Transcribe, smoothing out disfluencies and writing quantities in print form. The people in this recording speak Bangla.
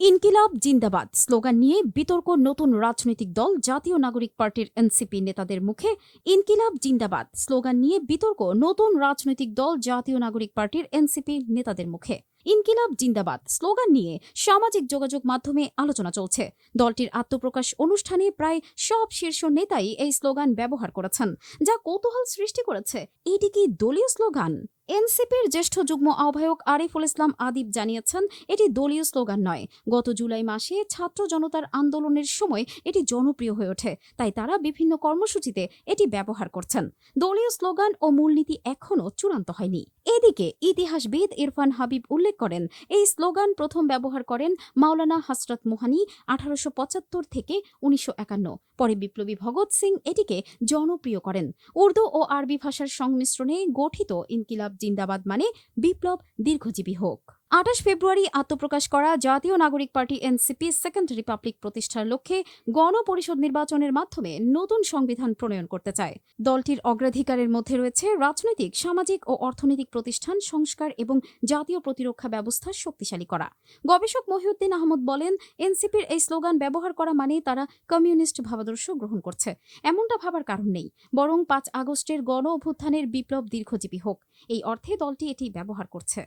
ইনকিলাব জিন্দাবাদ স্লোগান নিয়ে বিতর্ক নতুন রাজনৈতিক দল জাতীয় নাগরিক পার্টির এনসিপি নেতাদের মুখে। ইনকিলাব জিন্দাবাদ স্লোগান নিয়ে বিতর্ক নতুন রাজনৈতিক দল জাতীয় নাগরিক পার্টির এনসিপি নেতাদের মুখে। ইনকিলাব জিন্দাবাদ স্লোগান নিয়ে সামাজিক যোগাযোগ মাধ্যমে আলোচনা চলছে। দলটির আত্মপ্রকাশ অনুষ্ঠানে প্রায় সব শীর্ষ নেতাই এই স্লোগান ব্যবহার করেছেন, যা কৌতূহল সৃষ্টি করেছে। এটি কি দলীয় স্লোগান? এনসিপির জ্যেষ্ঠ যুগ্ম আহ্বায়ক আরিফুল ইসলাম আদিব জানিয়েছেন, এটি দলীয় স্লোগান নয়। গত জুলাই মাসে ছাত্র জনতার আন্দোলনের সময় এটি জনপ্রিয় হয়ে ওঠে, তাই তারা বিভিন্ন কর্মসূচিতে এটি ব্যবহার করছেন। দলীয় স্লোগান ও মূলনীতি এখনও চূড়ান্ত হয়নি। এদিকে ইতিহাসবিদ ইরফান হাবিব উল্লেখ করেন, এই স্লোগান প্রথম ব্যবহার করেন মাওলানা হযরত মুহানি 1875 থেকে 1951। পরে বিপ্লবী ভগৎ সিং এটিকে জনপ্রিয় করেন। উর্দু ও আরবি ভাষার সংমিশ্রণে গঠিত ইনকিলাব জিন্দাবাদ মানে বিপ্লব দীর্ঘজীবী হোক। 28 ফেব্রুয়ারি আত্মপ্রকাশ করা জাতীয় নাগরিক পার্টি এনসিপি সেকেন্ড রিপাবলিক প্রতিষ্ঠার লক্ষ্যে গণপরিষদ নির্বাচনের মাধ্যমে নতুন সংবিধান প্রণয়ন করতে চায়। দলটির অগ্রাধিকারের মধ্যে রয়েছে রাজনৈতিক, সামাজিক ও অর্থনৈতিক প্রতিষ্ঠান সংস্কার এবং জাতীয় প্রতিরক্ষা ব্যবস্থা শক্তিশালী করা। গবেষক মহিউদ্দিন আহমদ বলেন, এনসিপির এই স্লোগান ব্যবহার করা মানে তারা কমিউনিস্ট ভাবাদর্শ গ্রহণ করছে, এমনটা ভাবার কারণ নেই। বরং 5 আগস্টের গণ অভ্যুত্থানের বিপ্লব দীর্ঘজীবী হোক, এই অর্থে দলটি এটি ব্যবহার করছে।